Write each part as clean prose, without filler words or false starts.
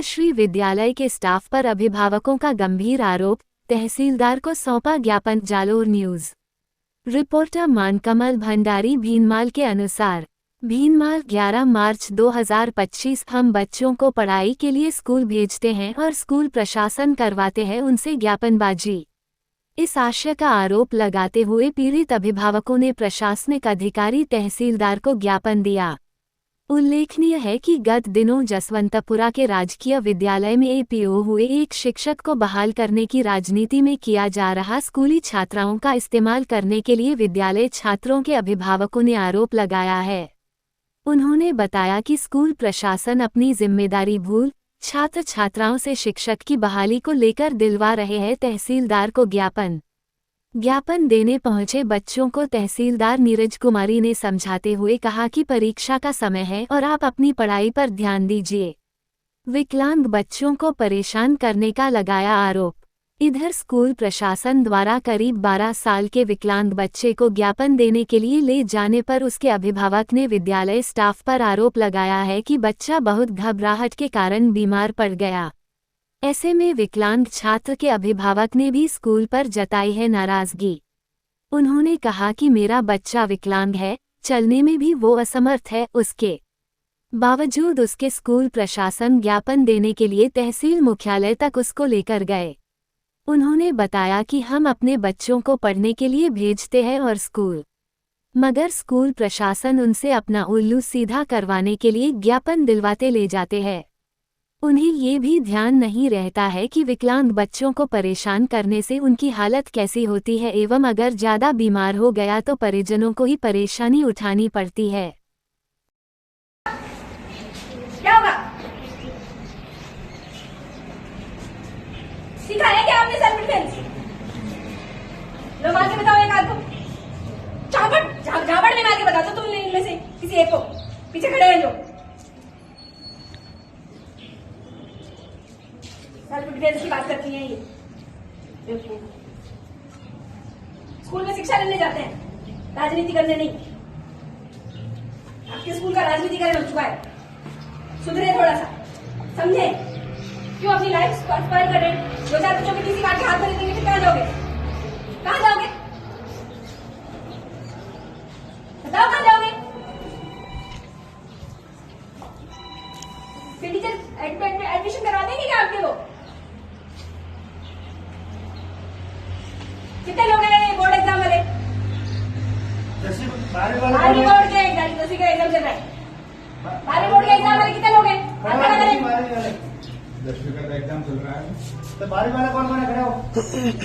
राजश्री विद्यालय के स्टाफ पर अभिभावकों का गंभीर आरोप, तहसीलदार को सौंपा ज्ञापन। Jalore news reporter Mankamal Bhandari. भीनमाल के अनुसार भीनमाल 11 मार्च 2025 हम बच्चों को पढ़ाई के लिए स्कूल भेजते हैं और स्कूल प्रशासन करवाते हैं उनसे ज्ञापनबाजी। इस आशय का आरोप लगाते हुए पीड़ित अभिभावकों ने प्रशासनिक अधिकारी तहसीलदार को ज्ञापन दिया। उल्लेखनीय है कि गत दिनों जसवंतपुरा के राजकीय विद्यालय में एपीओ हुए एक शिक्षक को बहाल करने की राजनीति में किया जा रहा स्कूली छात्राओं का इस्तेमाल करने के लिए विद्यालय छात्रों के अभिभावकों ने आरोप लगाया है। उन्होंने बताया कि स्कूल प्रशासन अपनी जिम्मेदारी भूल छात्र छात्राओं से शिक्षक की बहाली को लेकर दिलवा रहे हैं तहसीलदार को ज्ञापन देने पहुंचे बच्चों को तहसीलदार नीरज कुमारी ने समझाते हुए कहा कि परीक्षा का समय है और आप अपनी पढ़ाई पर ध्यान दीजिए। विकलांग बच्चों को परेशान करने का लगाया आरोप। इधर स्कूल प्रशासन द्वारा करीब 12 साल के विकलांग बच्चे को ज्ञापन देने के लिए ले जाने पर उसके अभिभावक ने विद्यालय स्टाफ पर आरोप लगाया है कि बच्चा बहुत घबराहट के कारण बीमार पड़ गया। ऐसे में विकलांग छात्र के अभिभावक ने भी स्कूल पर जताई है नाराजगी। उन्होंने कहा कि मेरा बच्चा विकलांग है, चलने में भी वो असमर्थ है, उसके बावजूद उसके स्कूल प्रशासन ज्ञापन देने के लिए तहसील मुख्यालय तक उसको लेकर गए। उन्होंने बताया कि हम अपने बच्चों को पढ़ने के लिए भेजते हैं और मगर स्कूल प्रशासन उनसे अपना उल्लू सीधा करवाने के लिए ज्ञापन दिलवाते ले जाते हैं। उन्हें ये भी ध्यान नहीं रहता है कि विकलांग बच्चों को परेशान करने से उनकी हालत कैसी होती है एवं अगर ज्यादा बीमार हो गया तो परिजनों को ही परेशानी उठानी पड़ती है। क्या होगा? सिखाया क्या आपने सेल्फ डिफेंस? लो मार के बताओ एक आध को। झापड़ में मार के बता दो तुम इनमें से किसी एक को। पीछे खड़े हैं जो सेल्फ डिफेंस की बात करती हैं ये। स्कूल में शिक्षा लेने जाते हैं, राजनीति करने नहीं। आपके स्कूल का राजनीतिकरण हो चुका है, सुधरे थोड़ा सा, समझे? क्यों अपनी लाइफ स्पॉइल कर रहे हैं? 2-4 बच्चों के किसी काट के हाथ में देंगे फिर कहाँ जाओगे? कहाँ जाओगे? बताओ कहाँ जाओगे? फिर टीचर एडमिशन करवा देंगे क्या आपके वो? कितने लोग हैं बोर्ड एग्जाम वाले? 12वीं बोर्ड के एग्जाम, 10वीं का एग्जाम चल रहा है। 12वीं बोर्ड के एग्जाम वाले कितने लोग हैं? 10वीं का एग्जाम चल रहा है तो 12वीं वाले कौन कौन है? खड़े हो।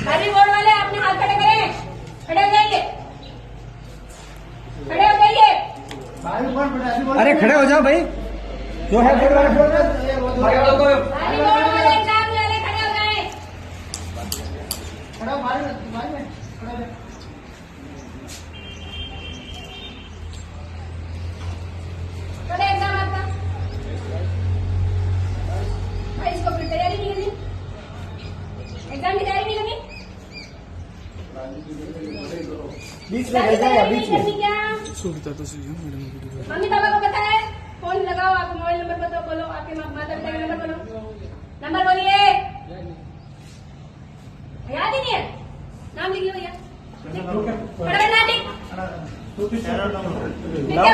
12वीं बोर्ड वाले अपने हाथ खड़े करें, खड़े हो जाइए, खड़े हो जाइए। 12वीं कौन? अरे खड़े हो जाओ भाई, जो है बोर्ड वाले बोल रहे। 12वीं बोर्ड वाले एग्जाम वाले खड़े हो जाए। खड़े हो, 12वीं में खड़े हो। कल एग्जाम आपका भाई, इसको फिर तैयारी नहीं करनी, एग्जाम की तैयारी नहीं करनी, बीच में रह जाएगा, बीच में क्या? मम्मी पापा को पता है? फोन लगाओ, आपको मोबाइल नंबर पता, बोलो आपके माता पिता का नंबर बोलो, नंबर बोलिए। याद ही नहीं है? नाम लिखिए भैया, फटाफट क्या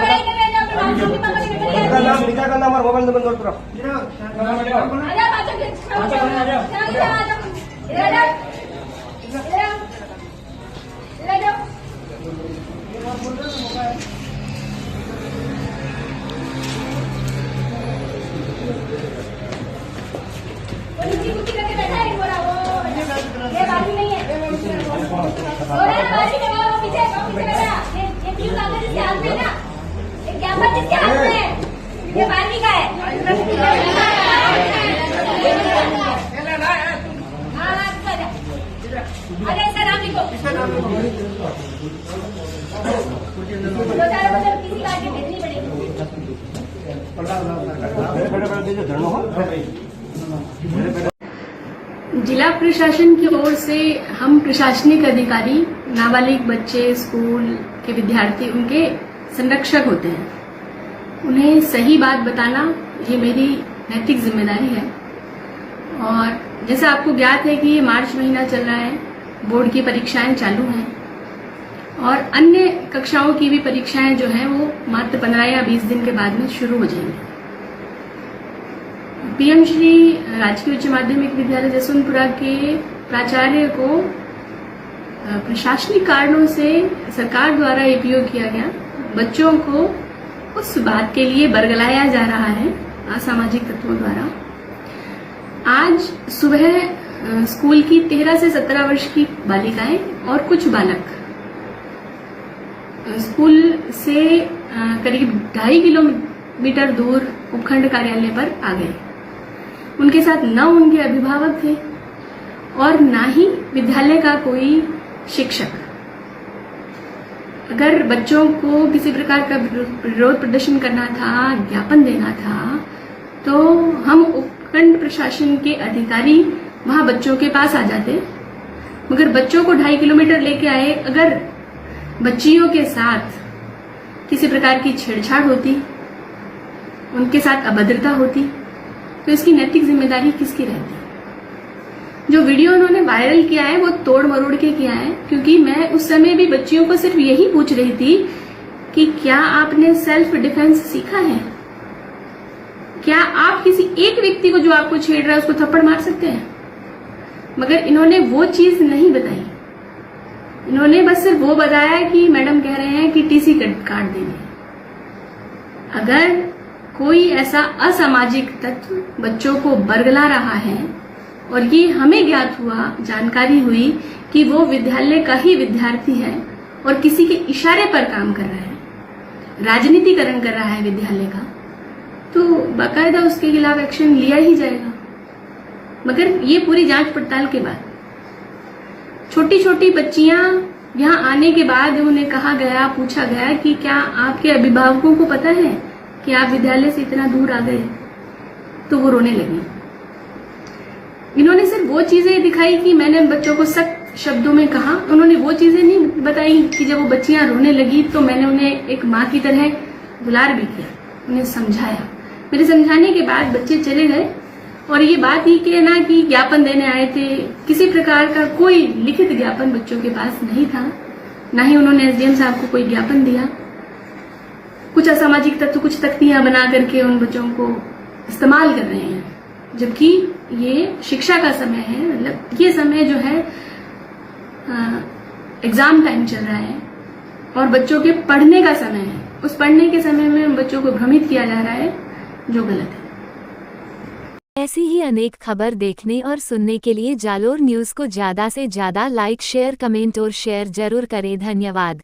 पढ़ाई कर रहे हैं? मम्मी पापा के नंबर नाम लिखा का नंबर मोबाइल नंबर नोट करो। ये 12वीं का है। अरे इसका नाम लिखो। 2-4 बच्चे किसी का आगे भेजनी पड़ेगी। जिला प्रशासन की ओर से हम प्रशासनिक अधिकारी नाबालिग बच्चे, स्कूल के विद्यार्थी, उनके संरक्षक होते हैं। उन्हें सही बात बताना ये मेरी नैतिक जिम्मेदारी है। और जैसा आपको ज्ञात है कि ये मार्च महीना चल रहा है, बोर्ड की परीक्षाएं चालू हैं और अन्य कक्षाओं की भी परीक्षाएं जो हैं वो मात्र 15 या 20 दिन के बाद में शुरू हो जाएंगी। पीएम श्री राजकीय उच्च माध्यमिक विद्यालय जसवंतपुरा के प्राचार्य को प्रशासनिक कारणों से सरकार द्वारा उपयोग किया गया बच्चों को उस बात के लिए बरगलाया जा रहा है असामाजिक तत्वों द्वारा। आज सुबह स्कूल की 13 से 17 वर्ष की बालिकाएं और कुछ बालक स्कूल से करीब 2.5 किलोमीटर दूर उपखंड कार्यालय पर आ गए। उनके साथ न उनके अभिभावक थे और न ही विद्यालय का कोई शिक्षक। अगर बच्चों को किसी प्रकार का विरोध प्रदर्शन करना था, ज्ञापन देना था, तो हम उपखंड प्रशासन के अधिकारी वहां बच्चों के पास आ जाते, मगर बच्चों को 2.5 किलोमीटर लेके आए। अगर बच्चियों के साथ किसी प्रकार की छेड़छाड़ होती, उनके साथ अभद्रता होती, तो इसकी नैतिक जिम्मेदारी किसकी रहती? जो वीडियो उन्होंने वायरल किया है वो तोड़ मरोड़ के किया है, क्योंकि मैं उस समय भी बच्चियों को सिर्फ यही पूछ रही थी कि क्या आपने सेल्फ डिफेंस सीखा है? क्या आप किसी एक व्यक्ति को जो आपको छेड़ रहा है उसको थप्पड़ मार सकते हैं? मगर इन्होंने वो चीज नहीं बताई। इन्होंने बस सिर्फ वो बताया कि मैडम कह रहे हैं कि टीसी काट देंगे। अगर कोई ऐसा असामाजिक तत्व बच्चों को बरगला रहा है और ये हमें ज्ञात हुआ, जानकारी हुई कि वो विद्यालय का ही विद्यार्थी है और किसी के इशारे पर काम कर रहा है, राजनीतिकरण कर रहा है विद्यालय का, तो बाकायदा उसके खिलाफ एक्शन लिया ही जाएगा। मगर ये पूरी जांच पड़ताल के बाद छोटी छोटी बच्चियां यहाँ आने के बाद उन्हें कहा गया, पूछा गया कि क्या आपके अभिभावकों को पता है कि आप विद्यालय से इतना दूर आ गए? तो वो रोने लगी। इन्होंने सिर्फ वो चीजें दिखाई कि मैंने बच्चों को सख्त शब्दों में कहा, उन्होंने वो चीजें नहीं बताई कि जब वो बच्चियां रोने लगी तो मैंने उन्हें एक माँ की तरह दुलार भी किया, उन्हें समझाया। मेरे समझाने के बाद बच्चे चले गए और ये बात ही कि ना कि ज्ञापन देने आए थे, किसी प्रकार का कोई लिखित ज्ञापन बच्चों के पास नहीं था, ना ही उन्होंने एसडीएम साहब को कोई ज्ञापन दिया। कुछ असामाजिक तत्व कुछ तख्तियां बना करके उन बच्चों को इस्तेमाल कर रहे हैं, जबकि ये शिक्षा का समय है। मतलब ये समय जो है एग्जाम टाइम चल रहा है और बच्चों के पढ़ने का समय है। उस पढ़ने के समय में बच्चों को भ्रमित किया जा रहा है, जो गलत है। ऐसी ही अनेक खबर देखने और सुनने के लिए जालोर न्यूज़ को ज़्यादा से ज़्यादा लाइक, शेयर, कमेंट और शेयर जरूर करें। धन्यवाद।